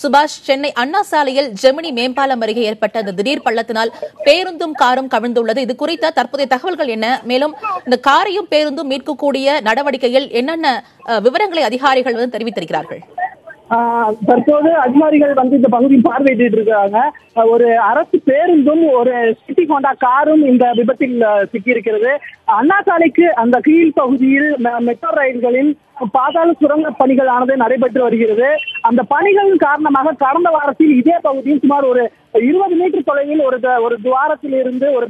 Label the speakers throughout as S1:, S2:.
S1: சுபாஷ், சென்னை அண்ணா சாலையில் ஜெமினி மேம்பாலம் அருகே ஏற்பட்ட அந்த திடீர் பள்ளத்தினால் பேருந்தும் காரும் கவிழ்ந்துள்ளது. இது குறித்த தற்போதைய தகவல்கள் என்ன? மேலும் இந்த காரையும் பேருந்தும் மீட்கக்கூடிய நடவடிக்கையில் என்னென்ன விவரங்களை அதிகாரிகள் தெரிவித்திருக்கிறார்கள்?
S2: தற்போது அதிகாரிகள் இந்த பகுதியில் பார்வையிட்டு இருக்காங்க. ஒரு அரசு பேருந்தும் ஒரு சிட்டி ஹோண்டா காரும் இந்த விபத்தில் சிக்கியிருக்கிறது. அண்ணா சாலைக்கு அந்த கீழ் பகுதியில் மெட்ரோ ரயில்களின் பாதாள சுரங்க பணிகளானது நடைபெற்று வருகிறது. அந்த பணிகளின் காரணமாக கடந்த வாரத்தில் இதே பகுதியில் சுமார் ஒரு 20 மீட்டர் தொலைவில் ஒரு துவாரத்தில் இருந்து ஒரு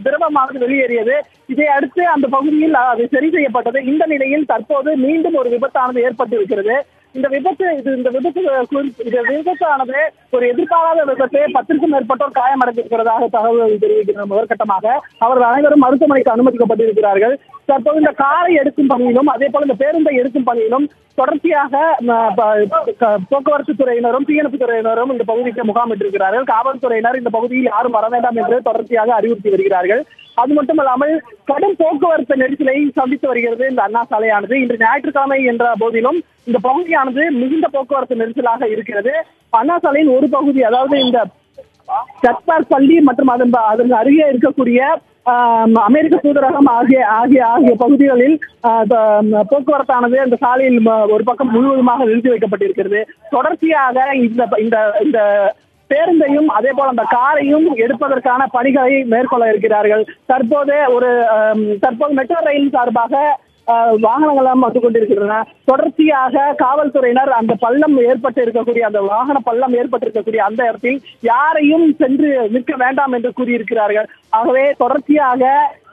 S2: திரவமானது வெளியேறியது. இதை அடுத்து அந்த பகுதியில் அது சரி செய்யப்பட்டது. இந்த நிலையில் தற்போது மீண்டும் ஒரு விபத்தானது ஏற்பட்டிருக்கிறது. இந்த விபத்தானது ஒரு எதிர்பாராத விபத்து. 10க்கும் மேற்பட்டோர் காயமடைந்திருக்கிறதாக தகவல் தெரிவிக்கிற முதற்கட்டமாக அவர்கள் அனைவரும் மருத்துவமனைக்கு அனுமதிக்கப்பட்டிருக்கிறார்கள். தற்போது இந்த காரை எடுக்கும் பணியிலும் அதே போல இந்த பேருந்தை எடுக்கும் பணியிலும் தொடர்ச்சியாக போக்குவரத்து துறையினரும் தீயணைப்பு துறையினரும் இந்த பகுதிக்கு முகாமிட்டிருக்கிறார்கள். காவல்துறையினர் இந்த பகுதியில் யாரும் வர வேண்டாம் என்று தொடர்ச்சியாக அறிவுறுத்தி வருகிறார்கள். அது மட்டுமல்லாமல் கடும் போக்குவரத்து நெரிசலை சந்தித்து வருகிறது இந்த அண்ணா சாலையானது. இன்று ஞாயிற்றுக்கிழமை என்ற போதிலும் இந்த பகுதியானது மிகுந்த போக்குவரத்து நெரிசலாக இருக்கிறது. அண்ணா சாலையின் ஒரு பகுதி, அதாவது இந்த சட்பார் பள்ளி மற்றும் அதன் அருகே இருக்கக்கூடிய அமெரிக்க தூதரகம் ஆகிய பகுதிகளில் போக்குவரத்தானது அந்த சாலையில் ஒரு பக்கம் முழுவதுமாக நிறுத்தி வைக்கப்பட்டிருக்கிறது. தொடர்ச்சியாக இந்த பேருந்தையும் அதே போல அந்த காரையும் எடுப்பதற்கான பணிகளை மேற்கொள்ள இருக்கிறார்கள். தற்போது மெட்ரோ ரயில் சார்பாக வாகனங்கள் வந்து கொண்டிருக்கின்றன. தொடர்ச்சியாக காவல்துறையினர் அந்த பள்ளம் ஏற்பட்டு இருக்கக்கூடிய அந்த வாகன பள்ளம் ஏற்பட்டிருக்கக்கூடிய அந்த இடத்தில் யாரையும் சென்று நிற்க வேண்டாம் என்று கூறியிருக்கிறார்கள். ஆகவே தொடர்ச்சியாக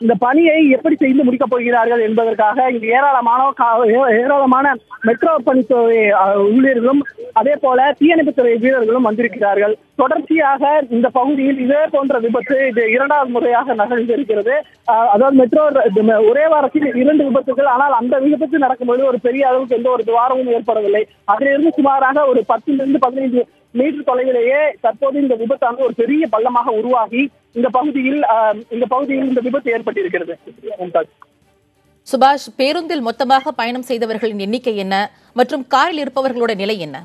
S2: இந்த பணியை எப்படி செய்து முடிக்கப் போகிறார்கள் என்பதற்காக இங்கு ஏராளமான மெட்ரோ பணித்துறை ஊழியர்களும் அதே போல தீயணைப்புத்துறை வீரர்களும் வந்திருக்கிறார்கள். தொடர்ச்சியாக இந்த பகுதியில் இதே போன்ற விபத்து இது 2வது முறையாக நிகழ்ந்திருக்கிறது. அதாவது மெட்ரோ ஒரே வாரத்தில் 2 விபத்துகள். ஆனால் அந்த விபத்து நடக்கும்போது ஒரு பெரிய அளவுக்கு எந்த ஒரு துவாரமும் ஏற்படவில்லை. அதிலிருந்து சுமாராக ஒரு 10 to 15 மீட்டர் தொலைவிலேயே தற்போது இந்த விபத்தானது ஒரு பெரிய பள்ளமாக உருவாகி இந்த பகுதியில் இந்த விபத்து ஏற்பட்டிருக்கிறது.
S1: சுபாஷ், பேருந்தில் மொத்தமாக பயணம் செய்தவர்களின் எண்ணிக்கை என்ன மற்றும் காரில் இருப்பவர்களோட நிலை என்ன?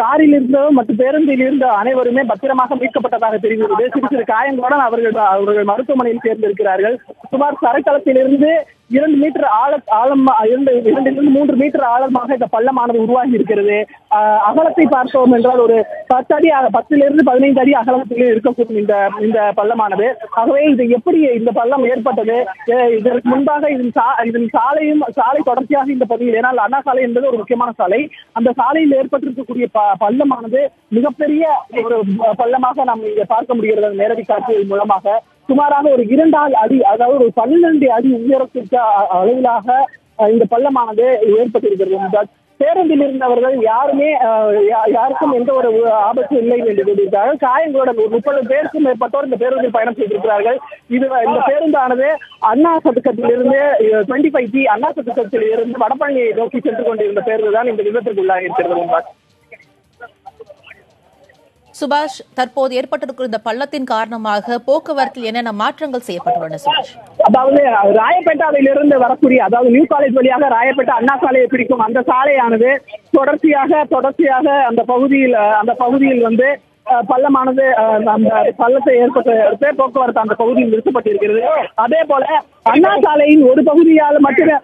S2: காரில் இருந்தவர் மற்றும் பேருந்தில் இருந்த அனைவருமே பத்திரமாக மீட்கப்பட்டதாக தெரிகிறது. சிறு காயங்களுடன் அவர்கள் மருத்துவமனையில் சேர்ந்திருக்கிறார்கள். சுமார் தரைத்தளத்திலிருந்து 2 மீட்டர் ஆழம் 2 to 3 மீட்டர் ஆழமாக இந்த பள்ளமானது உருவாகி இருக்கிறது. அகலத்தை பார்த்தோம் என்றால் ஒரு 10 to 15 அடி அகலத்தில் இருக்கக்கூடிய இந்த பள்ளமானது. ஆகவே இது எப்படி இந்த பள்ளம் ஏற்பட்டது? இதற்கு முன்பாக சாலை தொடர்ச்சியாக இந்த பகுதியில், ஏன்னால் அண்ணா சாலை என்பது ஒரு முக்கியமான சாலை, அந்த சாலையில் ஏற்பட்டிருக்கக்கூடிய பள்ளமானது மிகப்பெரிய ஒரு பள்ளமாக நாம் இங்கே பார்க்க முடிகிறது. நேரடி காட்சியின் மூலமாக சுமாராக ஒரு 2 அடி, அதாவது ஒரு 12 அடி உயரத்திற்கு அளவிலாக இந்த பள்ளமானது ஏற்பட்டிருக்கிறது. பேருந்தில் இருந்தவர்கள் யாருக்கும் எந்த ஒரு ஆபத்து இல்லை என்று கூறியிருக்கிறார்கள். காயங்களுடன் ஒரு 30 பேருக்கும் மேற்பட்டோர் இந்த பேருந்தில் பயணம் செய்திருக்கிறார்கள். இந்த பேருந்தானது அண்ணா சதுக்கத்திலிருந்து 25G அண்ணா சதுக்கத்தில் இருந்து வடபழனியை நோக்கி சென்று கொண்டிருந்த பேருந்து தான் இந்த விபத்திற்கு உள்ளாகி இருக்கிறது.
S1: சுபாஷ், தற்போது ஏற்பட்டிருக்கிற இந்த பள்ளத்தின் காரணமாக போக்குவரத்தில் என்னென்ன மாற்றங்கள் செய்யப்பட்டுள்ளன? சுபாஷ்,
S2: அதாவது ராயப்பேட்டாவிலிருந்து வரக்கூடிய, அதாவது நியூ காலேஜ் வழியாக ராயப்பேட்டா அண்ணா சாலையை பிடிக்கும் அந்த சாலையானது தொடர்ச்சியாக அந்த பகுதியில் பள்ளமானது அந்த பள்ளத்தை ஏற்பட்ட போக்குவரத்து அந்த பகுதியில் நிறுத்தப்பட்டிருக்கிறது. அதே போல அண்ணா சாலையின் ஒரு பகுதியில் மட்டுமே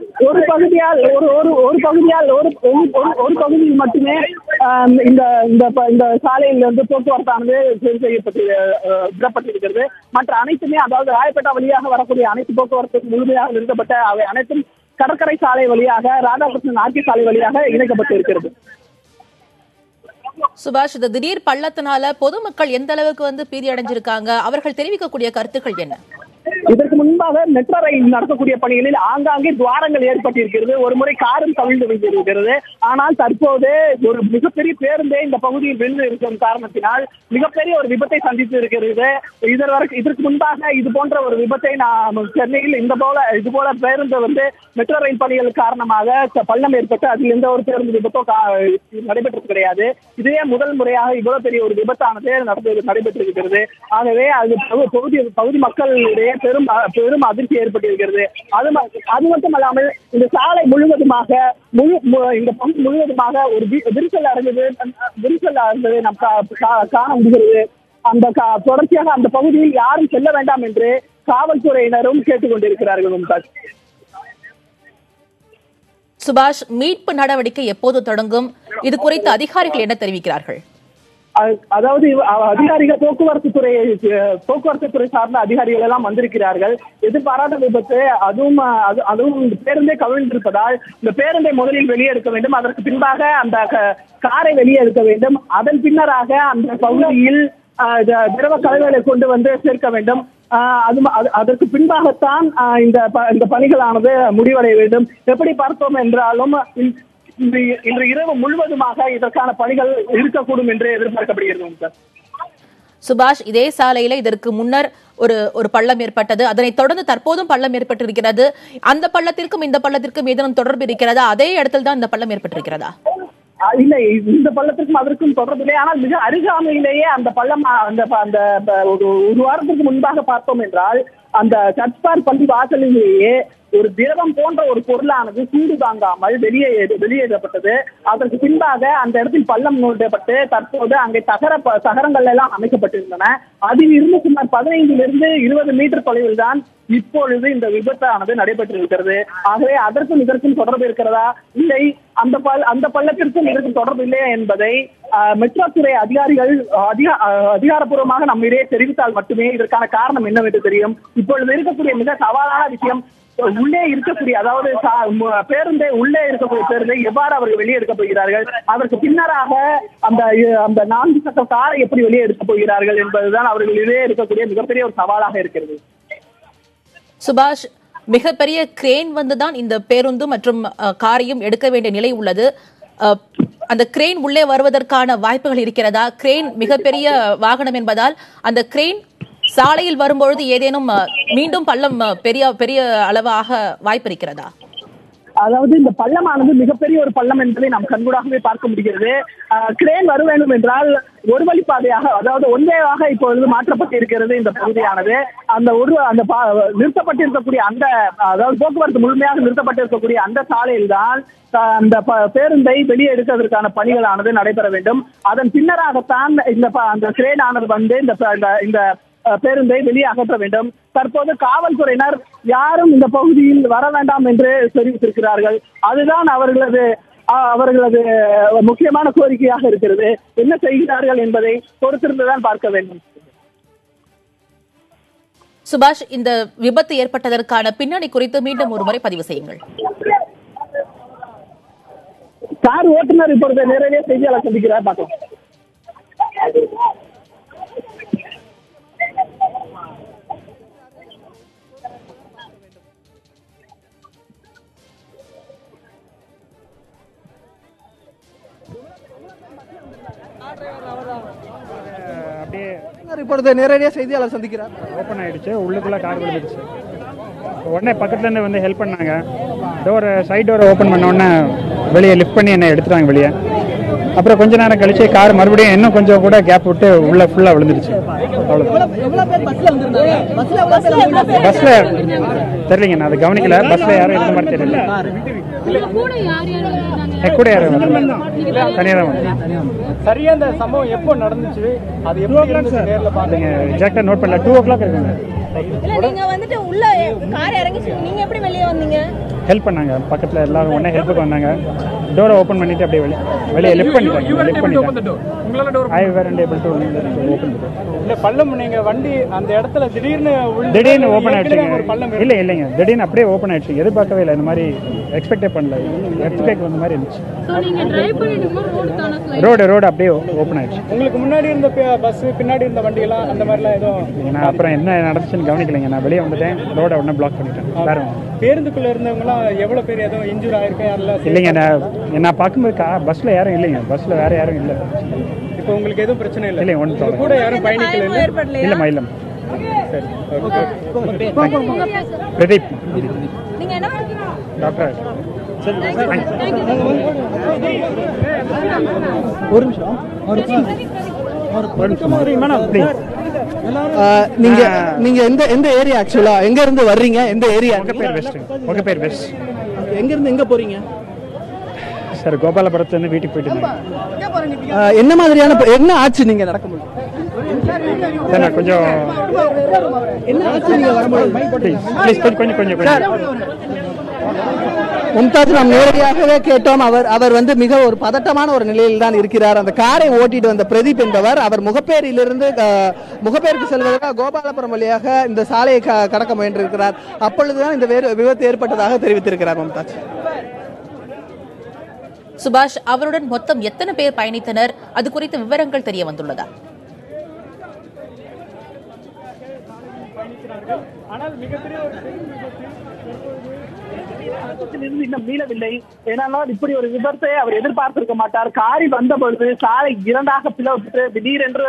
S2: இந்த சாலையில் போக்குவரத்தானது விடப்பட்டிருக்கிறது. மற்ற அனைத்துமே, அதாவது ராயப்பேட்டா வழியாக வரக்கூடிய அனைத்து போக்குவரத்து முழுமையாக நிறுத்தப்பட்ட அவை அனைத்தும் கடற்கரை சாலை வழியாக ராதாகிருஷ்ணன் ஆர்கே சாலை வழியாக இணைக்கப்பட்டு இருக்கிறது.
S1: சுபாஷ், இந்த திடீர் பள்ளத்தினால பொதுமக்கள் எந்த அளவுக்கு பீதி அடைஞ்சிருக்காங்க? அவர்கள் தெரிவிக்கக்கூடிய கருத்துக்கள் என்ன?
S2: இதற்கு முன்பாக மெட்ரோ ரயில் நடக்கக்கூடிய பணிகளில் ஆங்காங்கே துவாரங்கள் ஏற்பட்டிருக்கிறது. ஒரு முறை காரும் கவிழ்ந்து விழுந்திருக்கிறது. ஆனால் தற்போது ஒரு மிகப்பெரிய பேருந்தே இந்த பகுதியில் விழுந்து இருக்கும் காரணத்தினால் மிகப்பெரிய ஒரு விபத்தை சந்தித்து இருக்கிறது. இதற்கு முன்பாக இது போன்ற ஒரு விபத்தை நாம் சென்னையில் இது போல பேருந்து மெட்ரோ ரயில் பணிகள் காரணமாக பள்ளம் ஏற்பட்டு அதில் எந்த ஒரு பேருந்து விபத்தோ நடைபெற்றது கிடையாது. இதுவே முதல் முறையாக இவ்வளவு பெரிய ஒரு விபத்தானது நடைபெற்றிருக்கிறது. ஆகவே அது பகுதி மக்களுடைய பெரும் அதிர்ச்சி ஏற்பட்டிருக்கிறது. அது மட்டுமல்லாமல் இந்த சாலை முழுவதுமாக இந்த பகுதி முழுவதுமாக ஒரு விரிசல் அடைந்தது நாம் காண முடிகிறது. அந்த தொடர்ச்சியாக அந்த பகுதியில் யாரும் செல்ல வேண்டாம் என்று காவல்துறையினரும் கேட்டுக் கொண்டிருக்கிறார்கள். மும்தாஜ்.
S1: சுபாஷ், மீட்பு நடவடிக்கை எப்போது தொடங்கும்? இது குறித்து அதிகாரிகள் என்ன தெரிவிக்கிறார்கள்?
S2: அதாவது அதிகாரிகள் போக்குவரத்து துறை சார்ந்த அதிகாரிகள் எல்லாம் வந்திருக்கிறார்கள். எதிர்பாராத விபத்து, அதுவும் பேருந்தே கவிழ்ந்திருப்பதால் இந்த பேருந்தை முதலில் வெளியே எடுக்க வேண்டும். அதற்கு பின்பாக அந்த காரை வெளியே எடுக்க வேண்டும். அதன் பின்னராக அந்த பகுதியில் திரவ கலவைகளை கொண்டு வந்து சேர்க்க வேண்டும். அதற்கு பின்பாகத்தான் இந்த பணிகளானது முடிவடைய வேண்டும். எப்படி பார்த்தோம் என்றாலும் இன்று இரவு முழுவதுமாக இதற்கான பணிகள் இருக்கக்கூடும் என்று எதிர்பார்க்கப்படுகிறது.
S1: சுபாஷ், இதே சாலையில இதற்கு முன்னர் ஒரு பள்ளம் ஏற்பட்டது. அதனைத் தொடர்ந்து தற்போதும் பள்ளம் ஏற்பட்டிருக்கிறது. அந்த பள்ளத்திற்கும் இந்த பள்ளத்திற்கும் ஏதேனும் தொடர்பு இருக்கிறதா? அதே இடத்தில் தான் இந்த பள்ளம் ஏற்பட்டிருக்கிறதா?
S2: இல்லை, இந்த பள்ளத்திற்கும் அதற்கும் தொடர்பில்லை. ஆனால் மிக அருகாமையிலேயே அந்த பள்ளம் ஒரு வாரத்திற்கு முன்பாக பார்த்தோம் என்றால் அந்த சர்ச்பார் பள்ளி வாசலிலேயே ஒரு திரவம் போன்ற ஒரு பொருளானது சூடு தாங்காமல் வெளியேறப்பட்டது. அதற்கு பின்பாக அந்த இடத்தில் பள்ளம் நோண்டப்பட்டு தற்போது அங்கே தகரங்கள் எல்லாம் அமைக்கப்பட்டிருந்தன. அதில் இருந்து சுமார் 15-20 மீட்டர் தொலைவில் தான் இப்பொழுது இந்த விபத்தானது நடைபெற்றிருக்கிறது. ஆகவே அதற்கும் இதற்கும் தொடர்பு இருக்கிறதா, இல்லை அந்த பள்ளத்திற்கும் இதற்கும் தொடர்பு இல்லையா என்பதை மெட்ரோ துறை அதிகாரிகள் அதிகாரப்பூர்வமாக நம்மிடையே தெரிவித்தால் மட்டுமே இதற்கான காரணம் என்னவென்று தெரியும். இப்பொழுது இருக்கக்கூடிய மிக சவாலான விஷயம் உள்ளே இருக்கக்கூடிய, அதாவது பேருந்தை உள்ளே இருக்கக்கூடிய பேருந்தை எவ்வாறு அவர்கள் வெளியே எடுக்கப் போகிறார்கள், அதற்கு பின்னராக அந்த 4 சக்கர காரை எப்படி வெளியே எடுக்கப் போகிறார்கள் என்பதுதான் அவர்களிடையே இருக்கக்கூடிய மிகப்பெரிய ஒரு சவாலாக இருக்கிறது.
S1: சுபாஷ், மிகப்பெரிய கிரேன் வந்துதான் இந்த பேருந்து மற்றும் காரையும் எடுக்க வேண்டிய நிலை உள்ளது. அந்த கிரேன் உள்ளே வருவதற்கான வாய்ப்புகள் இருக்கிறதா? கிரேன் மிகப்பெரிய வாகனம் என்பதால் அந்த கிரேன் சாலையில் வரும்பொழுது ஏதேனும் மீண்டும் பள்ளம் பெரிய அளவாக வாய்ப்பு இருக்கிறதா?
S2: அதாவது இந்த பள்ளமானது மிகப்பெரிய ஒரு பள்ளம் என்பதை நாம் கண்கூடாகவே பார்க்க முடிகிறது. கிரேன் வர வேண்டும் என்றால் ஒரு வழிப்பாதையாக, அதாவது ஒன்வேவாக இப்பொழுது மாற்றப்பட்டிருக்கிறது இந்த பகுதியானது. அந்த நிறுத்தப்பட்டிருக்கக்கூடிய அதாவது போக்குவரத்து முழுமையாக நிறுத்தப்பட்டிருக்கக்கூடிய அந்த சாலையில் தான் அந்த பேருந்தை வெளியே எடுப்பதற்கான பணிகளானது நடைபெற வேண்டும். அதன் பின்னராகத்தான் அந்த கிரேன் ஆனது வந்து இந்த பேருந்தை வெளியே அகற்ற வேண்டும். தற்போது காவல்துறையினர் யாரும் இந்த பகுதியில் வர வேண்டாம் என்று தெரிவித்திருக்கிறார்கள். அதுதான் அவர்களது முக்கியமான கோரிக்கையாக இருக்கிறது. என்ன செய்கிறார்கள் என்பதை பொறுத்திருந்துதான் பார்க்க வேண்டும்.
S1: சுபாஷ், இந்த விபத்து ஏற்பட்டதற்கான பின்னணி குறித்து மீண்டும் ஒரு முறை பதிவு செய்யுங்கள்.
S2: கார் ஓட்டுநர் இப்பொழுது நிறைய செய்தியாளர் சந்திக்கிறார், பார்க்கலாம். இப்பொழுது நேரடியாக செய்தியாளர் சந்திக்கிறார்.
S3: ஓப்பன் ஆயிடுச்சு, உள்ளுக்குள்ள கார் விழுந்துருச்சு. உடனே பக்கத்துலேருந்து வந்து ஹெல்ப் பண்ணாங்க. சைட் டோரை ஓப்பன் பண்ண உடனே வெளியே லிஃப்ட் பண்ணி என்னை எடுத்துட்டாங்க வெளியே. அப்புறம் கொஞ்ச நேரம் கழிச்சு கார் மறுபடியும் இன்னும் கொஞ்சம் கூட கேப் விட்டு உள்ள ஃபுல்லாக விழுந்துருச்சு. அவ்வளோதான். பஸ்ல தெரியலங்க, நான் அதை கவனிக்கல. பஸ்ல யாரும் இருக்க மாதிரி தெரியல. கூட யாரும் தனியாக தான் வந்து.
S4: சரியா இந்த சம்பவம் எப்போ நடந்துச்சு, அது
S3: எக்ஸாக்டா நோட் பண்ணல. 2 o'clock இருக்குங்க.
S5: நீங்க வந்துட்டு உள்ள கார் இறங்கி நீங்க எப்படி வெளியே வந்தீங்க?
S3: ஹெல்ப் பண்ணாங்க, பக்கத்துல எல்லாரும் உடனே ஹெல்ப்புக்கு வந்தாங்க. டோரை ஓப்பன் பண்ணிட்டு அப்படியே வெளியே லிஃப்ட் பண்ணிட்டாங்க. ஐ வேரண்ட் ஏபிள் டு ஓப்பன்.
S4: இல்ல பள்ளம், நீங்க வண்டி அந்த இடத்துல
S3: திடீர்னு ஓப்பன் ஆயிடுச்சு. இல்லைங்க, திடீர்னு அப்படியே ஓப்பன் ஆயிடுச்சு. எதிர்பார்க்கவே இல்லை, இந்த மாதிரி எக்ஸ்பெக்டே பண்ணல. எர்த்குவேக் வந்த மாதிரி இருந்துச்சு. ரோடு அப்படியே ஓப்பன் ஆயிடுச்சு.
S4: உங்களுக்கு முன்னாடி இருந்த பஸ், பின்னாடி இருந்த வண்டி எல்லாம் அந்த மாதிரிலாம் எதுவும்?
S3: நான் அப்புறம் என்ன நடந்துச்சுன்னு கவனிக்கலைங்க. நான் வெளியே வந்துட்டேன், ரோட உடனே பிளாக் பண்ணிட்டேன். வேற
S4: பேருந்துக்குள்ள இருந்தவங்க எல்லாம் எவ்வளவு பேர் எதுவும் இன்ஜூர் ஆயிருக்கா?
S3: இல்லைங்க, நான் பார்க்கும்போது பஸ்ல யாரும் இல்லைங்க. பஸ்ல வேற யாரும் இல்லை.
S4: இப்போ உங்களுக்கு எதுவும் பிரச்சனை இல்லை?
S3: இல்லை, ஒன்றும்
S4: கூட யாரும் பயணிக்கல?
S3: இல்லைம்மா, இல்லைம்மா.
S4: சரி,
S3: பிரதீப்.
S5: நீங்க என்ன
S3: டாக்டர்.
S4: ஒரு நிமிஷம் மேடம், ப்ளீஸ்.
S6: நீங்க நீங்க எந்த ஏரியா ஆக்சுவலா எங்க இருந்து வர்றீங்க? எந்த ஏரியா?
S3: முகப்பேர் வெஸ்ட்.
S6: எங்க இருந்து எங்க போறீங்க
S3: சார்? கோபாலபுரத்துல இருந்து வீட்டுக்கு போயிட்டு இருந்தேன்.
S6: என்ன மாதிரியான என்ன ஆச்சு நீங்க நடக்கும்போது?
S3: சார் நான் கொஞ்சம்
S6: என்ன ஆச்சு நீங்க வரும்போது?
S3: கொஞ்சம்
S6: மும்தாஜ், நாம் நேரடியாகவே கேட்டோம். அவர் வந்து மிக ஒரு பதட்டமான ஒரு நிலையில் தான் இருக்கிறார். அந்த காரை ஓட்டிட்டு வந்த பிரதீப் என்பவர் அவர் முகப்பேரிலிருந்து முகப்பேருக்கு செல்வதற்காக கோபாலபுரம் வழியாக இந்த சாலையை கடக்க முயன்றிருக்கிறார். அப்பொழுதுதான் இந்த விபத்து ஏற்பட்டதாக தெரிவித்திருக்கிறார் மும்தாஜ்.
S1: சுபாஷ், அவருடன் மொத்தம் எத்தனை பேர் பயணித்தனர்? அது குறித்த விவரங்கள் தெரிய வந்துள்ளதா?
S4: ஆனால் மிகப்பெரிய ஒரு
S2: இன்னும் மீளவில்லை. ஏனால் இப்படி ஒரு விபத்தை அவர் எதிர்பார்த்திருக்க மாட்டார். காரில் வந்த பொழுது சாலை இரண்டாக பிளவுபட்டு திடீரென்று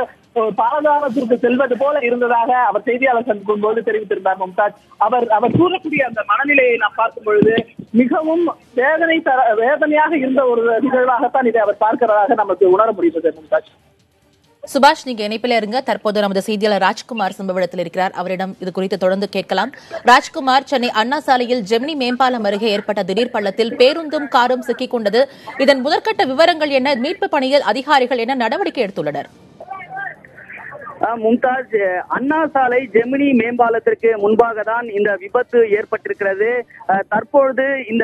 S2: பாலகாலத்திற்கு செல்வது போல இருந்ததாக அவர் செய்தியாளர் சந்திக்கும் போது தெரிவித்திருந்தார் மும்தாஜ். அவர் கூறக்கூடிய அந்த மனநிலையை நாம் பார்க்கும் பொழுது மிகவும் வேதனையாக இருந்த ஒரு நிகழ்வாகத்தான் இதை அவர் பார்க்கிறதாக நமக்கு உணர முடிந்தது. மும்தாஜ்,
S1: சுபாஷ், நீங்க இணைப்பில இருங்க. தற்போது நமது செய்தியாளர் ராஜ்குமார் சம்பவ இடத்தில் இருக்கிறார். அவரிடம் இது குறித்து தொடர்ந்து கேட்கலாம். ராஜ்குமார், சென்னை அண்ணா சாலையில் ஜெமினி மேம்பாலம் அருகே ஏற்பட்ட திடீர் பள்ளத்தில் பேருந்தும் காரும் சிக்கிக் கொண்டது. இதன் முதற்கட்ட விவரங்கள் என்ன? மீட்பு பணியில் அதிகாரிகள் என்ன நடவடிக்கை எடுத்துள்ளனர்?
S7: மும்தாஜ், அண்ணா சாலை ஜெமினி மேம்பாலத்திற்கு முன்பாக தான் இந்த விபத்து ஏற்பட்டிருக்கிறது. தற்பொழுது இந்த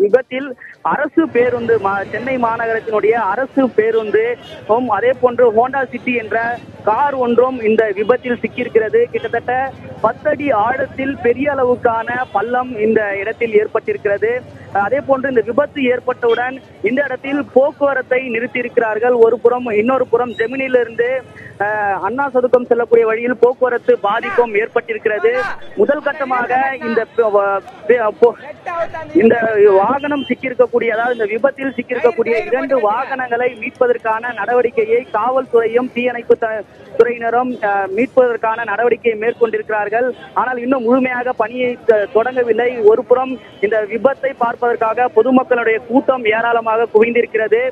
S7: விபத்தில் அரசு பேருந்து, சென்னை மாநகரத்தினுடைய அரசு பேருந்து, அதே போன்று ஹோண்டா சிட்டி என்ற கார் ஒன்றும் இந்த விபத்தில் சிக்கியிருக்கிறது. கிட்டத்தட்ட 10 அடி ஆழத்தில் பெரிய அளவுக்கான பள்ளம் இந்த இடத்தில் ஏற்பட்டிருக்கிறது. அதே போன்று இந்த விபத்து ஏற்பட்டவுடன் இந்த இடத்தில் போக்குவரத்தை நிறுத்தியிருக்கிறார்கள். ஒரு புறம், இன்னொரு புறம் ஜெமினியிலிருந்து அண்ணா சதுக்கம் செல்லக்கூடிய வழியில் போக்குவரத்து பாதிப்பும் ஏற்பட்டிருக்கிறது. முதல் கட்டமாக இந்த வாகனம் சிக்கியிருக்கக்கூடிய, அதாவது இந்த விபத்தில் சிக்கியிருக்கக்கூடிய 2 வாகனங்களை மீட்பதற்கான நடவடிக்கையை காவல்துறையும் தீயணைப்பு துறையினரும் மீட்பதற்கான நடவடிக்கையை மேற்கொண்டிருக்கிறார்கள். ஆனால் இன்னும் முழுமையாக பணியை தொடங்கவில்லை. ஒரு புறம் இந்த விபத்தை பார்ப்பதற்காக பொதுமக்களுடைய கூட்டம் ஏராளமாக குவிந்திருக்கிறது.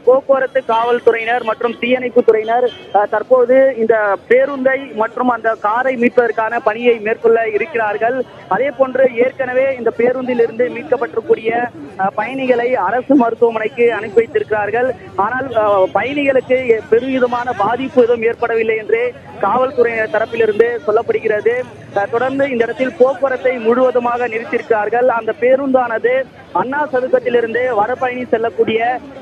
S7: போக்குவரத்து காவல்துறையினர் மற்றும் தீயணைப்பு துறையினர் தற்போது இந்த பேருந்தை மற்றும் அந்த காரை மீட்பதற்கான பணியை மேற்கொள்ள இருக்கிறார்கள். அதே போன்று ஏற்கனவே இந்த பேருந்தில் இருந்து மீட்கப்பட்டிருக்கூடிய பயணிகளை அரசு மருத்துவமனைக்கு அனுப்பி வைத்திருக்கிறார்கள். ஆனால் பயணிகளுக்கு பெருவிதமான பாதிப்பு எதுவும் ஏற்படவில்லை என்று காவல்துறையினர் தரப்பிலிருந்து சொல்லப்படுகிறது. தொடர்ந்து இந்த இடத்தில் போக்குவரத்தை முழுவதுமாக நிறுத்தியிருக்கிறார்கள். அந்த பேருந்தானது அண்ணா சதுக்கத்திலிருந்து வடபழனி செல்லக்கூடிய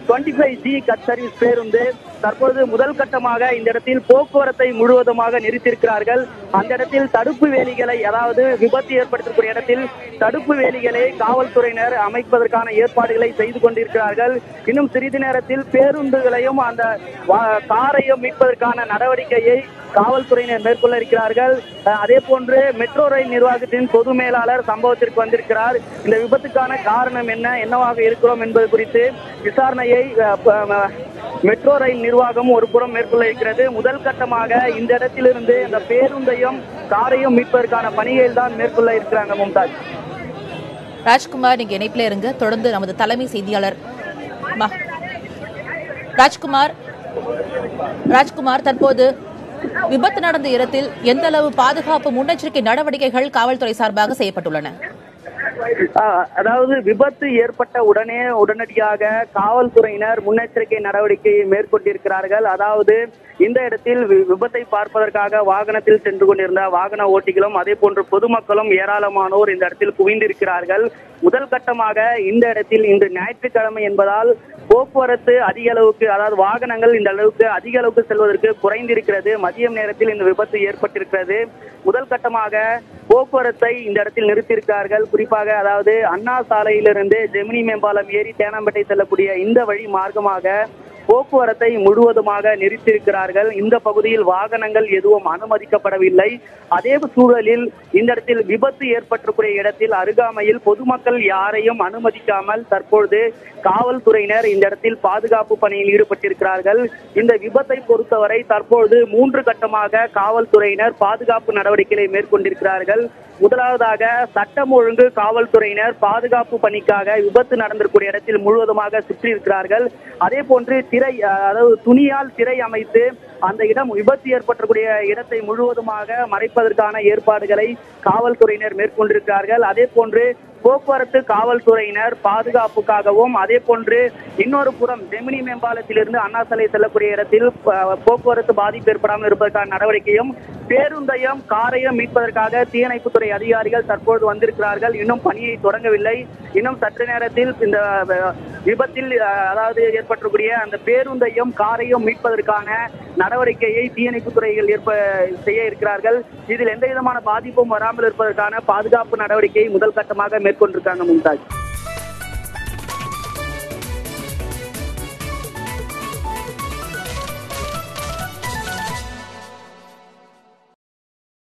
S7: 25G கட் சர்வீஸ் பேருந்து தற்போது முதல் கட்டமாக இந்த இடத்தில் போக்குவரத்தை முழுவதுமாக நிறுத்தியிருக்கிறார்கள். அந்த இடத்தில் தடுப்பு வேலிகளை, அதாவது விபத்து ஏற்படுத்தக்கூடிய இடத்தில் தடுப்பு வேலிகளை காவல்துறையினர் அமைப்பதற்கான ஏற்பாடுகளை செய்து கொண்டிருக்கிறார்கள். இன்னும் சிறிது நேரத்தில் பேருந்துகளையும் அந்த காரையும் மீட்பதற்கான நடவடிக்கையை காவல்துறையினர் மேற்கொள்ள இருக்கிறார்கள். அதே போன்று மெட்ரோ ரயில் நிர்வாகத்தின் பொது மேலாளர் சம்பவத்திற்கு வந்திருக்கிறார். இந்த விபத்துக்கான காரணம் என்னவாக இருக்கிறோம் என்பது குறித்து விசாரணையை மெட்ரோ ரயில் நிர்வாகம் ஒரு புறம் மேற்கொள்ள இருக்கிறது. முதல் கட்டமாக இந்த இடத்திலிருந்து இந்த பேருந்தையும் காரையும் மீட்பதற்கான பணிகள் தான் மேற்கொள்ள இருக்கிறாங்க. மும்தாஜ்,
S1: ராஜ்குமார், நீங்க இணைப்பில இருங்க. தொடர்ந்து நமது தலைமை செய்தியாளர் ராஜ்குமார், தற்போது விபத்து நடந்த இடத்தில் எந்த அளவு பாதுகாப்பு முன்னெச்சரிக்கை நடவடிக்கைகள் காவல்துறை சார்பாக செய்யப்பட்டுள்ளன?
S7: அதாவது விபத்து ஏற்பட்ட உடனடியாக காவல்துறையினர் முன்னெச்சரிக்கை நடவடிக்கையை மேற்கொண்டிருக்கிறார்கள். அதாவது இந்த இடத்தில் விபத்தை பார்ப்பதற்காக வாகனத்தில் சென்று கொண்டிருந்த வாகன ஓட்டிகளும் அதே போன்று பொதுமக்களும் ஏராளமானோர் இந்த இடத்தில் குவிந்திருக்கிறார்கள். முதல் கட்டமாக இந்த இடத்தில் இன்று ஞாயிற்றுக்கிழமை என்பதால் போக்குவரத்து அதிக அளவுக்கு, அதாவது வாகனங்கள் இந்த அளவுக்கு அதிக அளவுக்கு செல்வதற்கு குறைந்திருக்கிறது. மதியம் நேரத்தில் இந்த விபத்து ஏற்பட்டிருக்கிறது. முதல் கட்டமாக போக்குவரத்தை இந்த இடத்தில் நிறுத்தியிருக்கிறார்கள். குறிப்பாக அதாவது அண்ணா சாலையிலிருந்து ஜெமினி மேம்பாலம் ஏறி தேனாம்பேட்டை செல்லக்கூடிய இந்த வழி மார்க்கமாக போக்குவரத்தை முழுவதுமாக நிறுத்தியிருக்கிறார்கள். இந்த பகுதியில் வாகனங்கள் எதுவும் அனுமதிக்கப்படவில்லை. அதே சூழலில் இந்த இடத்தில் விபத்து ஏற்பட்டிருக்கிற இடத்தில் அருகாமையில் பொதுமக்கள் யாரையும் அனுமதிக்காமல் தற்பொழுது காவல்துறையினர் இந்த இடத்தில் பாதுகாப்பு பணியில் ஈடுபட்டிருக்கிறார்கள். இந்த விபத்தை பொறுத்தவரை தற்பொழுது 3 கட்டமாக காவல்துறையினர் பாதுகாப்பு நடவடிக்கைகளை மேற்கொண்டிருக்கிறார்கள். முதலாவதாக சட்டம் ஒழுங்கு காவல்துறையினர் பாதுகாப்பு பணிக்காக விபத்து நடந்திருக்கூடிய இடத்தில் முழுவதுமாக சுற்றி இருக்கிறார்கள். அதே போன்று திரை, அதாவது துணியால் திரை அமைத்து அந்த இடம் விபத்து ஏற்பட்டக்கூடிய இடத்தை முழுவதுமாக மறைப்பதற்கான ஏற்பாடுகளை காவல்துறையினர் மேற்கொண்டிருக்கிறார்கள். அதே போன்று போக்குவரத்து காவல்துறையினர் பாதுகாப்புக்காகவும், அதே போன்று இன்னொரு புறம் ஜெமினி மேம்பாலத்திலிருந்து அண்ணா சாலை செல்லக்கூடிய இடத்தில் போக்குவரத்து பாதிப்பு ஏற்படாமல் இருப்பதற்கான நடவடிக்கையும், பேருந்தையும் காரையும் மீட்பதற்காக தீயணைப்புத்துறை அதிகாரிகள் தற்போது வந்திருக்கிறார்கள். இன்னும் பணியை தொடங்கவில்லை. இன்னும் சற்று நேரத்தில் இந்த விபத்தில் அதாவது ஏற்பட்டக்கூடிய அந்த பேருந்தையும் காரையும் மீட்பதற்கான நடவடிக்கையை தீயணைப்புத்துறைகள் செய்ய இருக்கிறார்கள். இதில் எந்த விதமான பாதிப்பும் வராமல் இருப்பதற்கான பாதுகாப்பு நடவடிக்கையை முதல் கட்டமாக மேற்கொண்டிருக்காங்க. மும்தாஜ்.